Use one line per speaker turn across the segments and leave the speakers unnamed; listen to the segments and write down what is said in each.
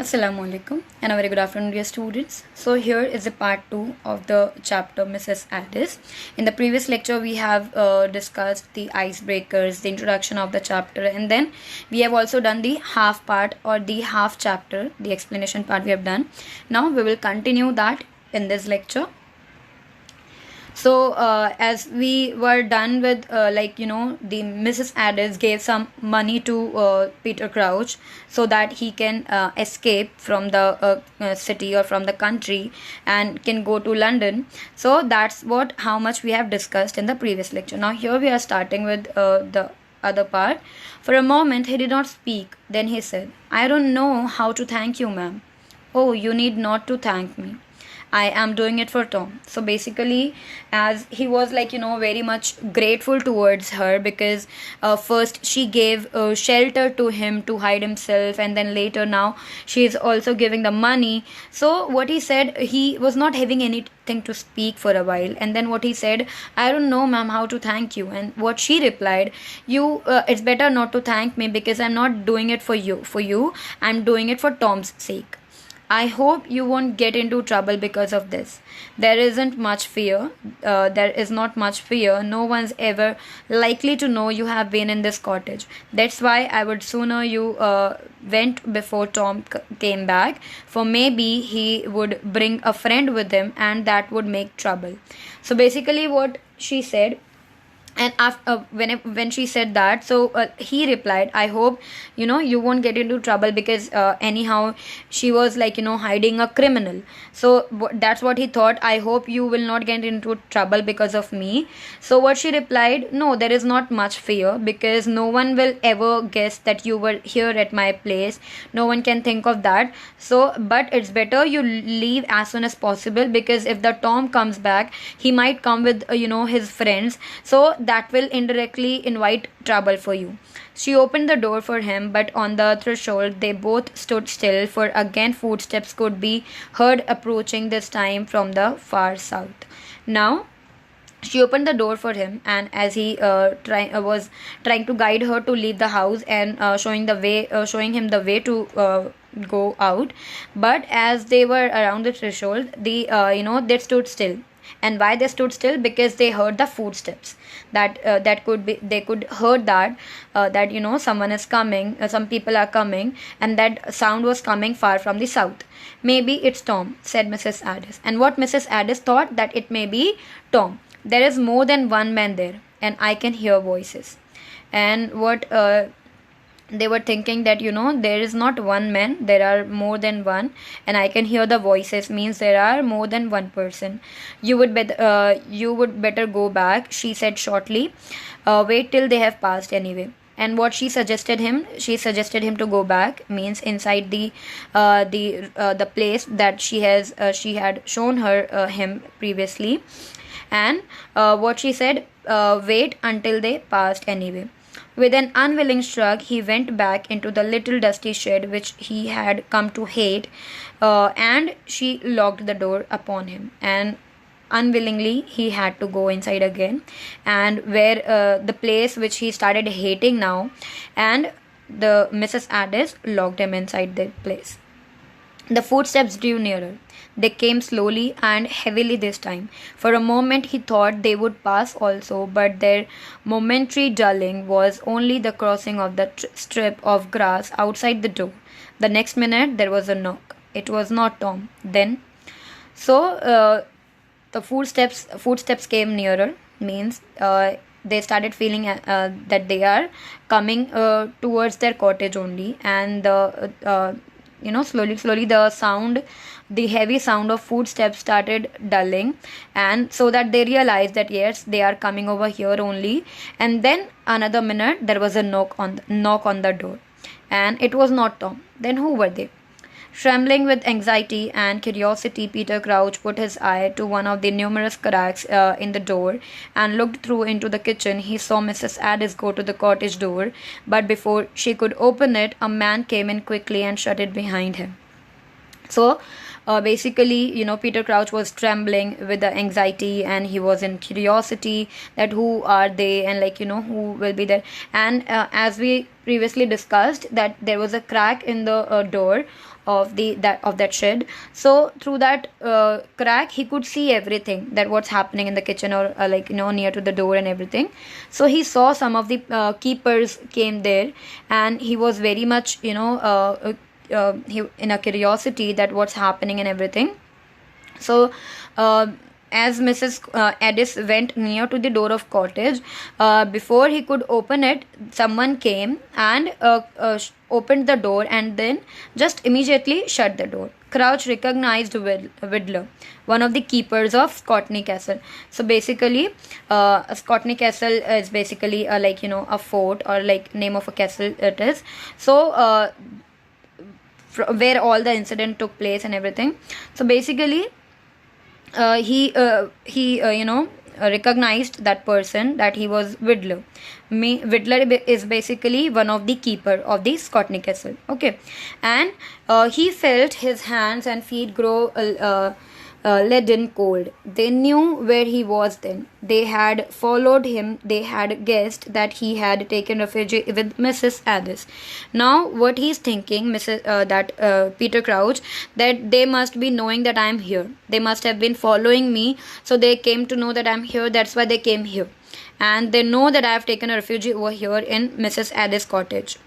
Assalamu alaikum and a very good afternoon, dear students. So here is the part 2 of the chapter Mrs. Addis. In the previous lecture, we have discussed the icebreakers, the introduction of the chapter, and then we have also done the half part or the half chapter, the explanation part we have done. Now we will continue that in this lecture. So as we were done with the Mrs. Addis gave some money to Peter Crouch so that he can escape from the city or from the country and can go to London. So that's what how much we have discussed in the previous lecture. Now here we are starting with the other part. For a moment he did not speak. Then he said, "I don't know how to thank you, ma'am." "Oh, you need not to thank me. I am doing it for Tom." So basically, as he was very much grateful towards her because first she gave shelter to him to hide himself, and then later now she is also giving the money. So what he said, he was not having anything to speak for a while, and then what he said, "I don't know, ma'am, how to thank you." And what she replied, "You, it's better not to thank me because I'm not doing it for you. I'm doing it for Tom's sake. I hope you won't get into trouble because of this. There isn't much fear. There is not much fear. No one's ever likely to know you have been in this cottage. That's why I would sooner you went before Tom came back, for maybe he would bring a friend with him and that would make trouble." So basically what she said, and after when she said that, so he replied, "I hope you won't get into trouble because anyhow she was hiding a criminal." So that's what he thought, "I hope you will not get into trouble because of me." So what she replied, "No, there is not much fear because no one will ever guess that you were here at my place. No one can think of that. So but it's better you leave as soon as possible because if the Tom comes back, he might come with his friends, so that will indirectly invite trouble for you." She opened the door for him, but on the threshold they both stood still, for again footsteps could be heard approaching, this time from the far south. Now she opened the door for him, and as he was trying to guide her to leave the house and showing him the way to go out, but as they were around the threshold, they stood still. And why they stood still? Because they heard the footsteps. That could be, they could heard that someone is coming, some people are coming, and that sound was coming far from the south. "Maybe it's Tom," said Mrs. Addis. And what Mrs. Addis thought, that it may be Tom. "There is more than one man there, and I can hear voices." And what they were thinking, that there is not one man, there are more than one, and I can hear the voices means there are more than one person. You would better go back," she said shortly. "Wait till they have passed anyway." And what she suggested him to go back, means inside the place that she had shown him previously. And what she said, "Wait until they passed anyway." With an unwilling shrug, he went back into the little dusty shed which he had come to hate, and she locked the door upon him. And unwillingly, he had to go inside again, and where the place which he started hating now, and the Mrs. Addis locked him inside the place. The footsteps drew nearer. They came slowly and heavily this time. For a moment he thought they would pass also, but their momentary dulling was only the crossing of the strip of grass outside the door. The next minute there was a knock. It was not Tom. Then, so the footsteps came nearer, means they started feeling that they are coming towards their cottage only, and slowly the heavy sound of footsteps started dulling, and so that they realized that yes, they are coming over here only. And then another minute there was a knock on the door, and it was not Tom. Then who were they? Trembling with anxiety and curiosity, Peter Crouch put his eye to one of the numerous cracks in the door and looked through into the kitchen. He saw Mrs. Addis go to the cottage door, but before she could open it, a man came in quickly and shut it behind him. So Basically, Peter Crouch was trembling with the anxiety, and he was in curiosity that who are they, and who will be there. And as we previously discussed, that there was a crack in the door of that shed. So through that crack, he could see everything that what's happening in the kitchen, or near to the door and everything. So he saw some of the keepers came there, and he was very much he in a curiosity that what's happening and everything. So as Mrs. Addis went near to the door of cottage, before he could open it, someone came and opened the door, and then just immediately shut the door. Crouch recognized Whittler, one of the keepers of Scotney Castle. So basically, Scotney Castle is basically a fort, or name of a castle it is. So where all the incident took place and everything. So basically, he recognized that person, that he was Whittler. Whittler is basically one of the keeper of the Scotney Castle. Okay, and he felt his hands and feet grow leaden cold. They knew where he was then. They had followed him. They had guessed that he had taken refuge with Mrs. Addis. Now, what he's thinking, Peter Crouch, that they must be knowing that I'm here. They must have been following me, so they came to know that I'm here. That's why they came here, and they know that I have taken a refuge over here in Mrs. Addis' cottage.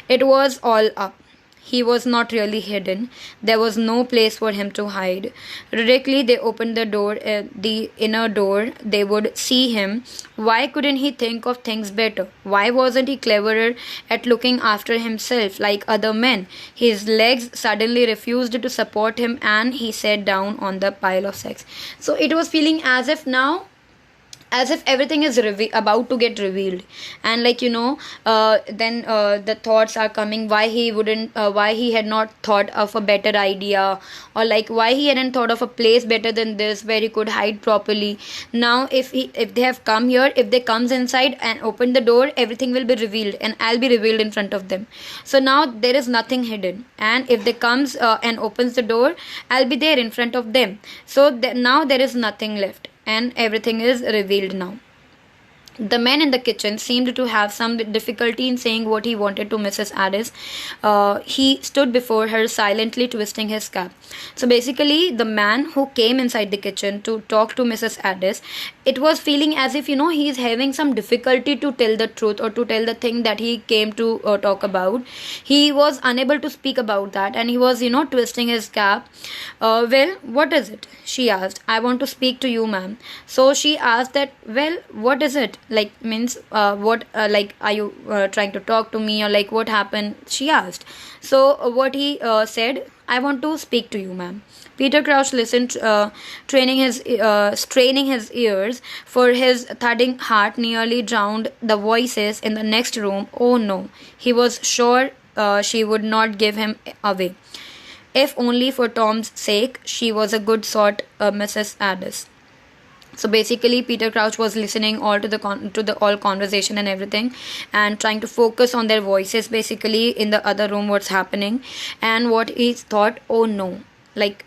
It was all up. He was not really hidden. There was no place for him to hide. Directly they opened the door, the inner door, they would see him. Why couldn't he think of things better? Why wasn't he cleverer at looking after himself like other men? His legs suddenly refused to support him, and he sat down on the pile of sacks. So it was feeling as if now, as if everything is about to get revealed, and then the thoughts are coming, why he had not thought of a better idea, or why he hadn't thought of a place better than this where he could hide properly. Now if they have come here, if they comes inside and open the door, everything will be revealed, and I'll be revealed in front of them. So now there is nothing hidden, and if they comes and opens the door, I'll be there in front of them. So now there is nothing left, and everything is revealed now. The man in the kitchen seemed to have some difficulty in saying what he wanted to Mrs. Addis. He stood before her silently twisting his cap. So basically, the man who came inside the kitchen to talk to Mrs. Addis, it was feeling as if he is having some difficulty to tell the truth, or to tell the thing that he came to talk about. He was unable to speak about that, and he was twisting his cap. Well, what is it? She asked. I want to speak to you, ma'am. So she asked that, well, what is it? Means what, are you trying to talk to me, or what happened? She asked. So what he said, I want to speak to you, ma'am. Peter Crouch listened, straining his ears, for his thudding heart nearly drowned the voices in the next room. Oh no, he was sure she would not give him away. If only for Tom's sake. She was a good sort, Mrs. Addis. So basically, Peter Crouch was listening all to the all conversation and everything, and trying to focus on their voices, basically in the other room, what's happening. And what he thought, oh no,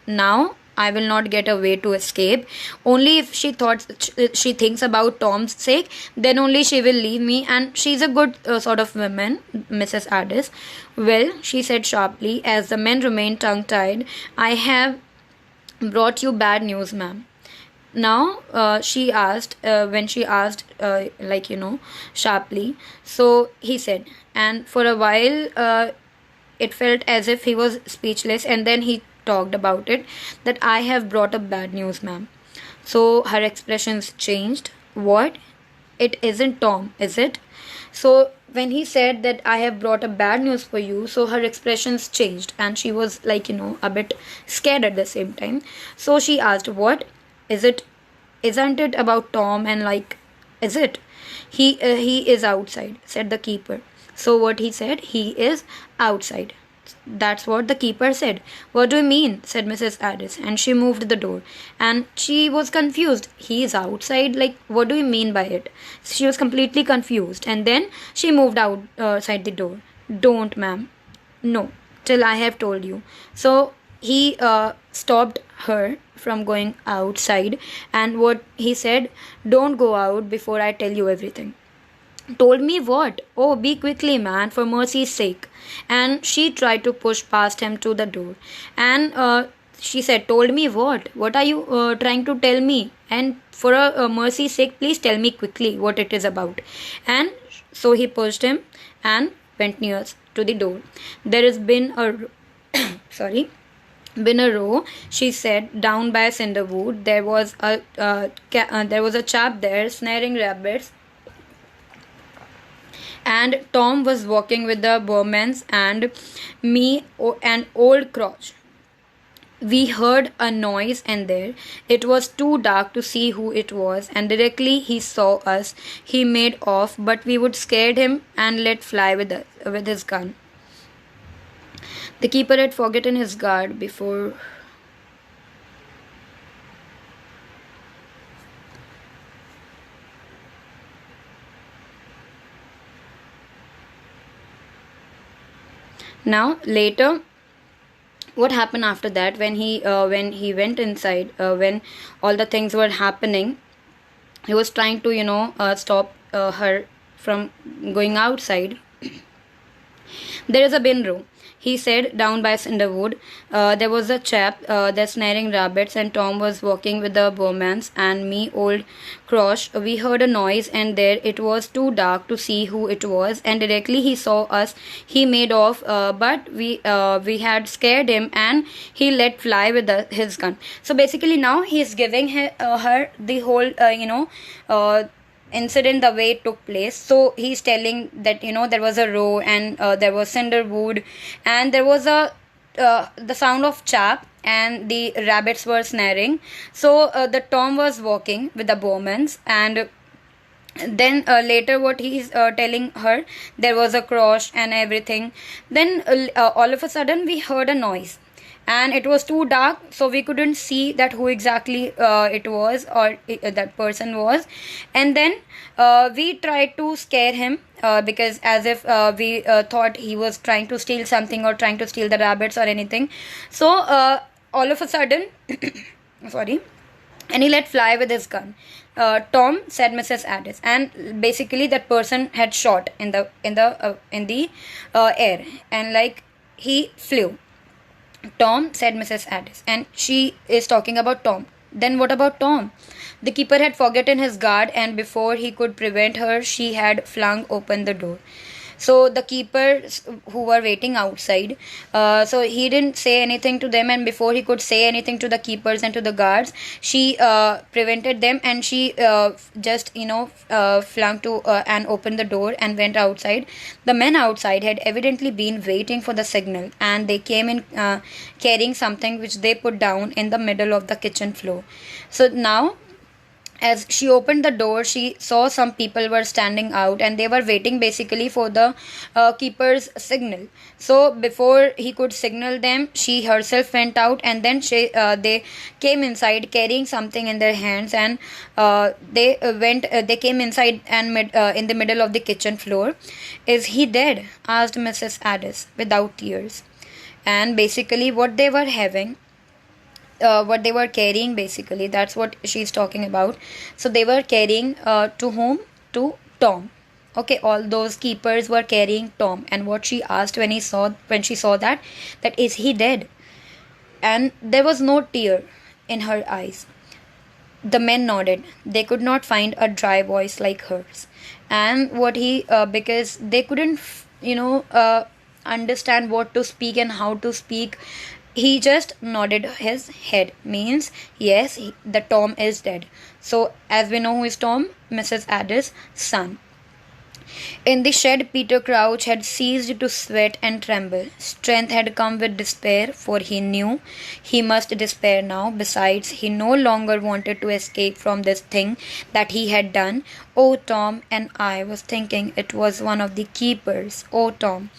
now I will not get a way to escape. Only if she thinks about Tom's sake, then only she will leave me, and she's a good sort of woman, Mrs. Addis. Well, she said sharply, as the men remained tongue-tied, I have brought you bad news, ma'am. Now she asked, when she asked sharply. So he said, and for a while it felt as if he was speechless, and then he talked about it, that I have brought up bad news, ma'am. So her expressions changed. What? It isn't Tom, is it? So when he said that I have brought a bad news for you, so her expressions changed, and she was a bit scared at the same time. So she asked, what? Isn't it about Tom? And is it? He is outside, said the keeper. So what he said, he is outside. That's what the keeper said. What do you mean? Said Mrs. Addis, and she moved the door. And she was confused. He is outside, what do you mean by it? She was completely confused, and then she moved outside the door. Don't, ma'am. No, till I have told you. So he stopped her from going outside, and what he said, don't go out before I tell you everything. Told me what? Oh, be quickly, man, for mercy's sake. And she tried to push past him to the door. And she said, told me what? What are you trying to tell me? And for a mercy's sake, please tell me quickly what it is about. And so he pushed him and went near to the door. There has been a sorry, been a row, she said, down by Cinderwood. There was a chap there snaring rabbits, and Tom was walking with the Bowmans and me and old Crouch. We heard a noise in there. It was too dark to see who it was, and directly he saw us, he made off, but we would scared him and let fly with his gun. The keeper had forgotten his guard before. Now later, what happened after that, when he went inside, when all the things were happening, he was trying to stop her from going outside. There is a bin room, he said, down by Cinderwood. There was a chap there snaring rabbits, and Tom was walking with the Bowmans and me, old Crouch. We heard a noise, and there it was too dark to see who it was, and directly he saw us, he made off, but we had scared him, and he let fly with his gun. So basically, now he is giving her the whole incident, the way it took place. So he's telling that there was a row, and there was Cinderwood, and there was the sound of chap, and the rabbits were snaring. So the Tom was walking with the Bowmans, and then later what he's telling her, there was a crash and everything. Then all of a sudden we heard a noise, and it was too dark, so we couldn't see that who exactly it was, or that person was. And then we tried to scare him, because as if we thought he was trying to steal something, or trying to steal the rabbits or anything. So all of a sudden sorry, and he let fly with his gun. Tom, said Mrs. Addis, and basically that person had shot in the air, and like he flew. Tom, said Mrs. Addis, and she is talking about Tom. Then what about Tom? The keeper had forgotten his guard, and before he could prevent her, she had flung open the door. So the keepers who were waiting outside, so he didn't say anything to them, and before he could say anything to the keepers and to the guards, she prevented them, and she just flung to and opened the door and went outside. The men outside had evidently been waiting for the signal, and they came in carrying something which they put down in the middle of the kitchen floor. So now, as she opened the door, she saw some people were standing out, and they were waiting basically for the keeper's signal. So before he could signal them, she herself went out, and then they came inside carrying something in their hands, and they came inside and in the middle of the kitchen floor. Is he dead? Asked Mrs. Addis without tears. And basically what they were having, what they were carrying, basically that's what she's talking about. So they were carrying to whom? To Tom. Okay, all those keepers were carrying Tom, and what she asked when she saw that is he dead? And there was no tear in her eyes. The men nodded. They could not find a dry voice like hers. And what he because they couldn't understand what to speak and how to speak, he just nodded his head, means yes, the Tom is dead. So as we know, who is Tom? Mrs. Addis' son. In the shed, Peter Crouch had ceased to sweat and tremble. Strength had come with despair, for he knew he must despair now. Besides, he no longer wanted to escape from this thing that he had done. Oh, Tom, and I was thinking it was one of the keepers. Oh, Tom.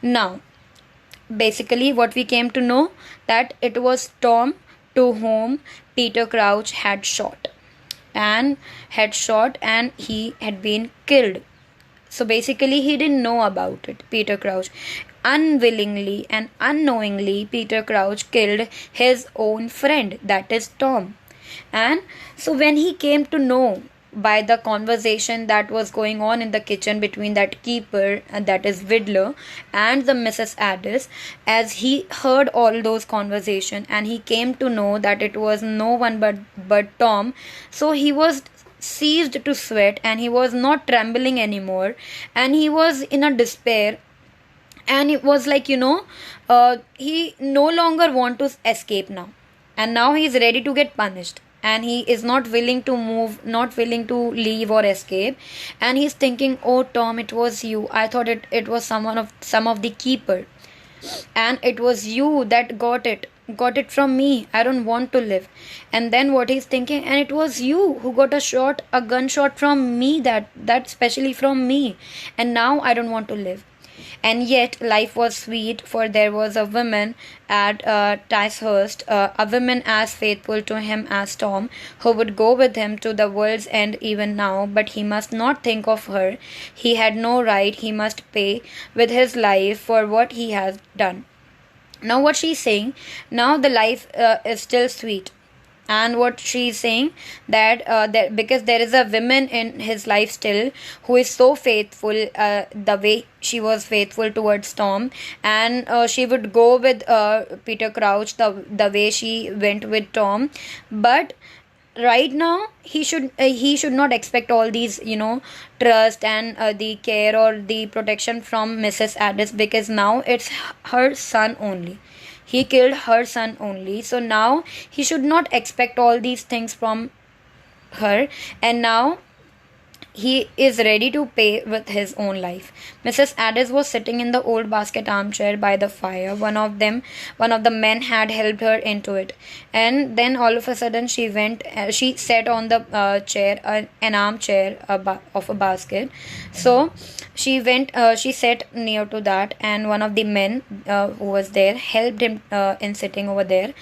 Now, basically what we came to know, that it was Tom to whom Peter Crouch had shot, and he had been killed. So basically he didn't know about it, Peter Crouch. unwillingly and unknowingly, Peter Crouch killed his own friend, that is Tom. And so when he came to know by the conversation that was going on in the kitchen between that keeper, that is Vidler, and the Mrs. Addis, as he heard all those conversation and he came to know that it was no one but Tom, so he was ceased to sweat and he was not trembling anymore, and he was in a despair, and it was like, he no longer want to escape now, and now he is ready to get punished, and he is not willing to move, not willing to leave or escape. And he's thinking, oh Tom, it was you, I thought it was some of the keeper, and it was you that got it from me, I don't want to live. And then what he's thinking, and it was you who got a gunshot from me, that specially from me, and now I don't want to live. And yet life was sweet, for there was a woman at Ticehurst, a woman as faithful to him as Tom, who would go with him to the world's end even now. But he must not think of her. He had no right. He must pay with his life for what he has done. Now what she's saying, now the life is still sweet, and what she's saying, that because there is a woman in his life still who is so faithful, the way she was faithful towards Tom, and she would go with Peter Crouch the way she went with Tom. But right now he should not expect all these, trust and the care or the protection from Mrs. Addis, because now it's her son only. He killed her son only, so now he should not expect all these things from her, and now he is ready to pay with his own life. Mrs. Addis was sitting in the old basket armchair by the fire. One of the men had helped her into it, and then all of a sudden she went. She sat on the chair, an armchair of a basket. So she went. She sat near to that, and one of the men who was there helped him in sitting over there.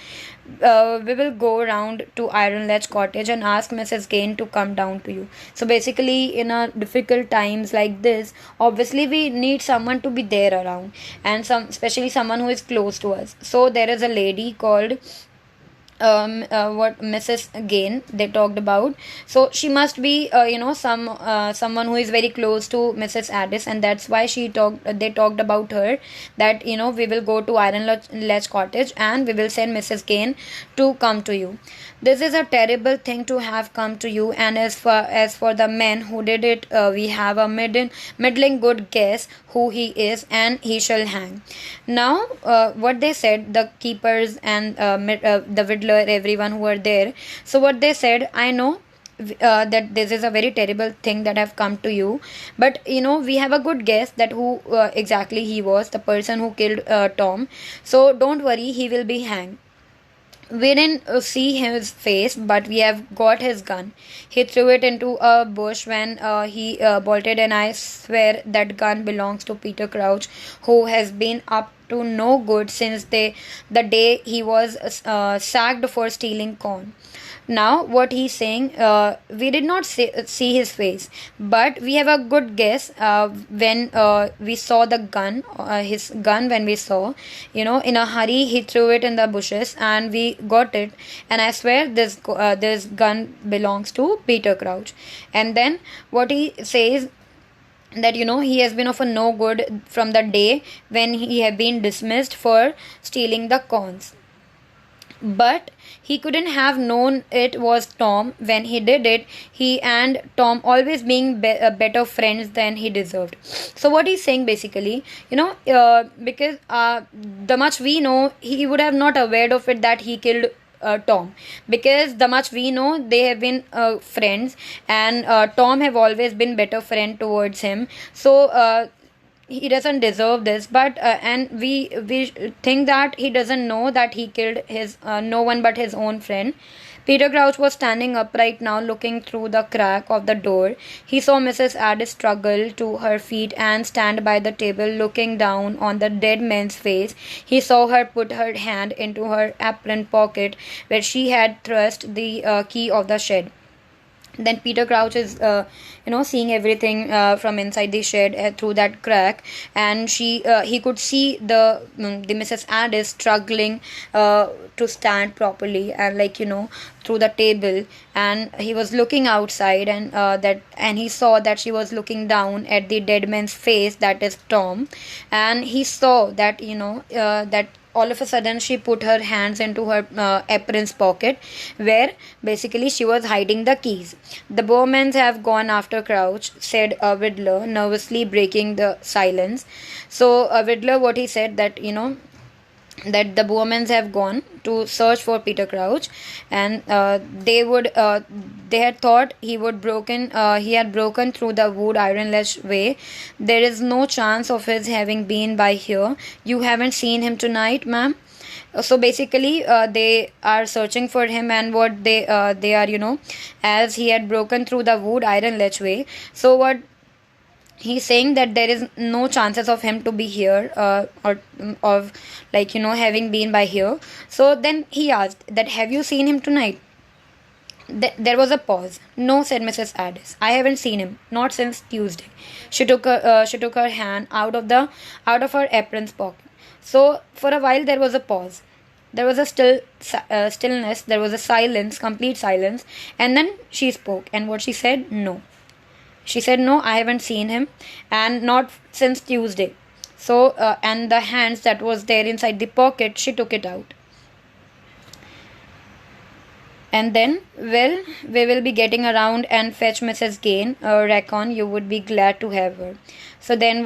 We will go round to Iron Ledge Cottage and ask Mrs. Gain to come down to you. So basically, in a difficult times like this, obviously we need someone to be there around, and especially someone who is close to us. So there is a lady called what Mrs. Gain they talked about. So she must be someone who is very close to Mrs. Addis, and that's why they talked about her, that we will go to Iron Ledge Cottage and we will send Mrs. Gain to come to you. This is a terrible thing to have come to you, and as for the man who did it, we have a middling good guess who he is, and he shall hang. Now what they said, the keepers and the Vidler, everyone who were there, so what they said, I know that this is a very terrible thing that have come to you, but we have a good guess that who exactly he was, the person who killed Tom. So don't worry, he will be hanged. We didn't see his face, but we have got his gun. He threw it into a bush when he bolted, and I swear that gun belongs to Peter Crouch, who has been up to no good since the day he was sacked for stealing corn. Now what he's saying, we did not see his face, but we have a good guess when we saw the gun, his gun, when we saw, in a hurry he threw it in the bushes and we got it, and I swear this gun belongs to Peter Crouch. And then what he says, that he has been of a no good from the day when he had been dismissed for stealing the corns. But he couldn't have known it was Tom when he did it, he and Tom always being better friends than he deserved. So what he's saying basically, because the much we know, he would have not aware of it that he killed Tom, because the much we know, they have been friends, and Tom have always been better friend towards him. So he doesn't deserve this, but and we think that he doesn't know that he killed his no one but his own friend. Peter Crouch was standing upright now, looking through the crack of the door. He saw Mrs. Addis struggle to her feet and stand by the table, looking down on the dead man's face. He saw her put her hand into her apron pocket, where she had thrust the key of the shed. Then Peter Crouch is seeing everything from inside the shed through that crack, and he could see the Mrs. Addis struggling to stand properly, and through the table. And he was looking outside, and he saw that she was looking down at the dead man's face, that is Tom. And he saw that that all of a sudden she put her hands into her apron's pocket, where basically she was hiding the keys. The Bowmans have gone after Crouch, said Vidler, nervously breaking the silence. So Vidler, what he said, that that the Bowmans have gone to search for Peter Crouch, and they had thought he had broken through the wood iron ledge way. There is no chance of his having been by here. You haven't seen him tonight, ma'am? So basically they are searching for him, and what they are, as he had broken through the wood iron ledge way. So what he's saying, that there is no chances of him to be here, or of having been by here. So then he asked that, have you seen him tonight? There was a pause. No, said Mrs. Addis. I haven't seen him, not since Tuesday. She took her hand out of her apron's pocket. So for a while there was a pause. There was a stillness. There was a silence, complete silence. And then she spoke, and what she said, no. She said, no, I haven't seen him, and not since Tuesday. So, and the hands that was there inside the pocket, she took it out. And then, well, we will be getting around and fetch Mrs. Gain. Reckon you would be glad to have her. So then,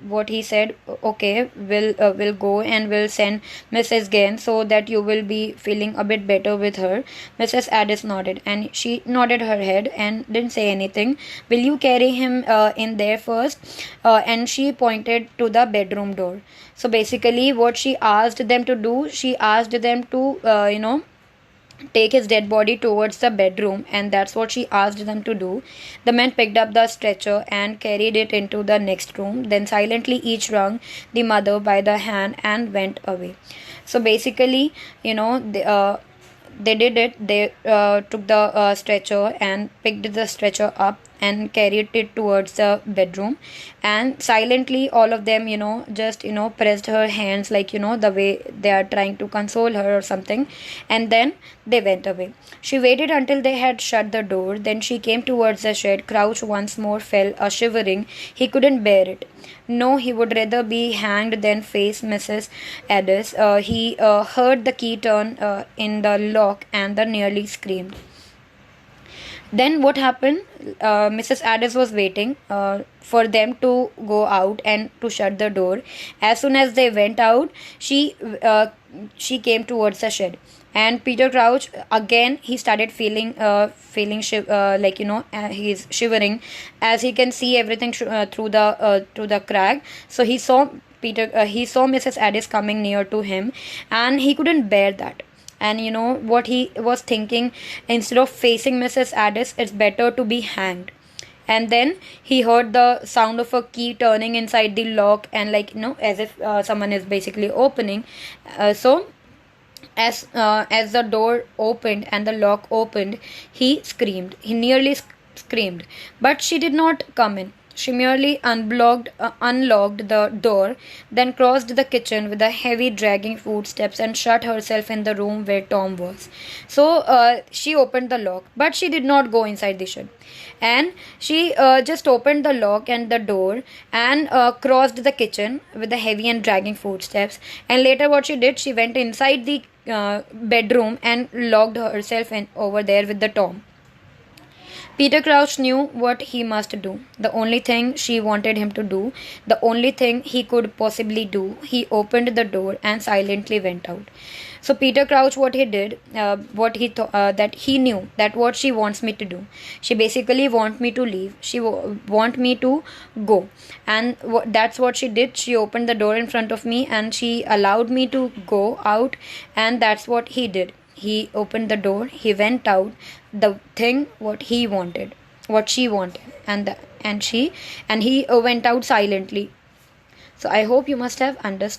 what he said, okay, we'll go and we'll send Mrs. Gain, so that you will be feeling a bit better with her. Mrs. Addis nodded, and she nodded her head and didn't say anything. Will you carry him in there first? And she pointed to the bedroom door. So basically, what she asked them to do, she asked them to, take his dead body towards the bedroom, and that's what she asked them to do. The men picked up the stretcher and carried it into the next room, then silently each wrung the mother by the hand and went away. So basically, they did it. They took the stretcher and picked the stretcher up and carried it towards the bedroom, and silently all of them just pressed her hands, the way they are trying to console her or something, and then they went away. She waited until they had shut the door, then she came towards the shed. Crouch once more fell a shivering. He couldn't bear it. No, he would rather be hanged than face Mrs. Addis. He heard the key turn in the lock, and nearly screamed. Then what happened? Mrs. Addis was waiting for them to go out and to shut the door. As soon as they went out, she came towards the shed. And Peter Crouch, again, he started feeling he's shivering, as he can see everything through the crack. So he saw Mrs. Addis coming near to him, and he couldn't bear that. And what he was thinking, instead of facing Mrs. Addis, it's better to be hanged. And then he heard the sound of a key turning inside the lock, and as if someone is basically opening. So as the door opened and the lock opened, he screamed. He nearly screamed, but she did not come in. She merely unlocked the door, then crossed the kitchen with the heavy dragging footsteps and shut herself in the room where Tom was. So she opened the lock, but she did not go inside the shed. And she just opened the lock and the door and crossed the kitchen with the heavy and dragging footsteps. And later what she did, she went inside the bedroom and locked herself in over there with the Tom. Peter Crouch knew what he must do. The only thing she wanted him to do, the only thing he could possibly do. He opened the door and silently went out. So Peter Crouch, what he did, that he knew that what she wants me to do. She basically want me to leave. She want me to go, and that's what she did. She opened the door in front of me and she allowed me to go out, and that's what he did. He opened the door, he went out, the thing what he wanted, what she wanted, and he went out silently. So I hope you must have understood.